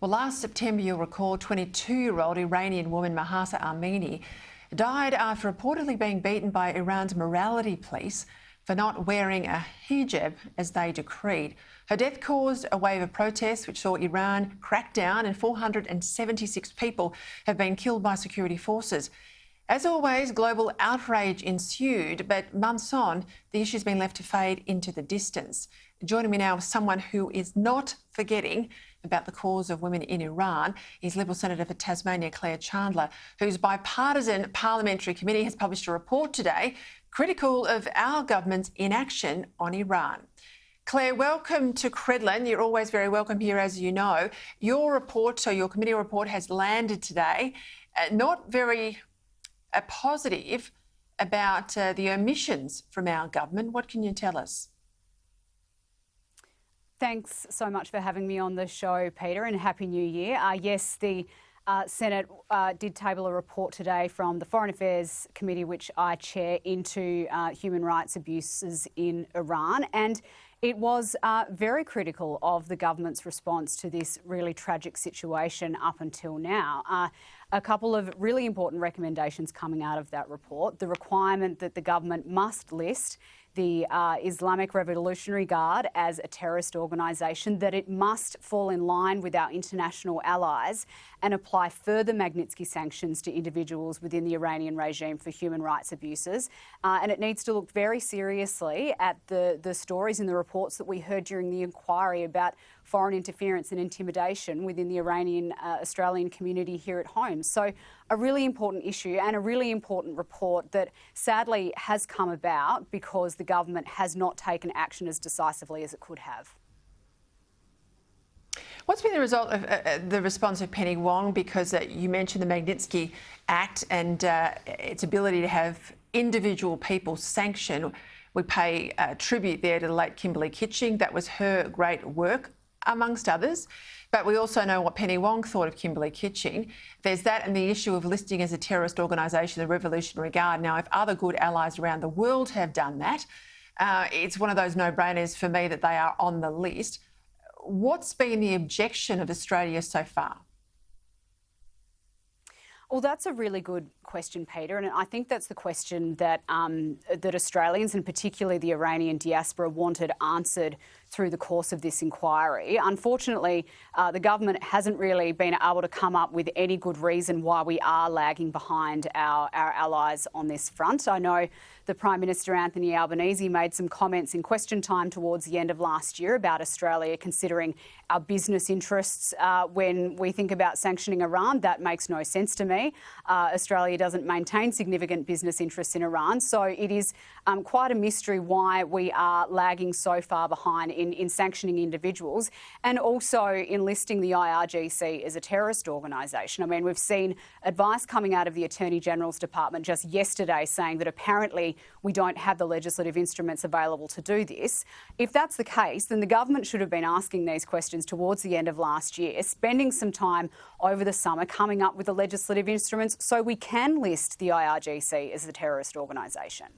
Well, last September, you'll recall, 22-year-old Iranian woman Mahsa Amini died after reportedly being beaten by Iran's morality police for not wearing a hijab as they decreed. Her death caused a wave of protests which saw Iran crack down, and 476 people have been killed by security forces. As always, global outrage ensued, but months on, the issue's been left to fade into the distance. Joining me now is someone who is not forgetting about the cause of women in Iran is Liberal Senator for Tasmania, Claire Chandler, whose bipartisan parliamentary committee has published a report today critical of our government's inaction on Iran. Claire, welcome to Credlin. You're always very welcome here, as you know. Your report, so your committee report, has landed today. Not very positive about the omissions from our government. What can you tell us? Thanks so much for having me on the show, Peter, and Happy New Year. Yes, the Senate did table a report today from the Foreign Affairs Committee, which I chair, into human rights abuses in Iran. And it was very critical of the government's response to this really tragic situation up until now. A couple of really important recommendations coming out of that report: the requirement that the government must list the Islamic Revolutionary Guard as a terrorist organisation, that it must fall in line with our international allies and apply further Magnitsky sanctions to individuals within the Iranian regime for human rights abuses. And it needs to look very seriously at the stories and the reports that we heard during the inquiry about foreign interference and intimidation within the Iranian Australian community here at home. So a really important issue and a really important report that sadly has come about because the government has not taken action as decisively as it could have. What's been the result of the response of Penny Wong? Because you mentioned the Magnitsky Act and its ability to have individual people sanctioned. We pay tribute there to the late Kimberley Kitching. That was her great work, amongst others. But we also know what Penny Wong thought of Kimberley Kitching. There's that and the issue of listing as a terrorist organisation the Revolutionary Guard. Now, if other good allies around the world have done that, it's one of those no-brainers for me that they are on the list. What's been the objection of Australia so far? Well, that's a really good question, Peter, and I think that's the question that that Australians, and particularly the Iranian diaspora, wanted answered through the course of this inquiry. Unfortunately, the government hasn't really been able to come up with any good reason why we are lagging behind our allies on this front. I know the Prime Minister, Anthony Albanese, made some comments in question time towards the end of last year about Australia considering our business interests when we think about sanctioning Iran. That makes no sense to me. Australia doesn't maintain significant business interests in Iran, so it is quite a mystery why we are lagging so far behind in sanctioning individuals and also in listing the IRGC as a terrorist organisation. I mean, we've seen advice coming out of the Attorney General's Department just yesterday saying that apparently we don't have the legislative instruments available to do this. If that's the case, then the government should have been asking these questions towards the end of last year, spending some time over the summer coming up with the legislative instruments so we can list the IRGC as a terrorist organisation.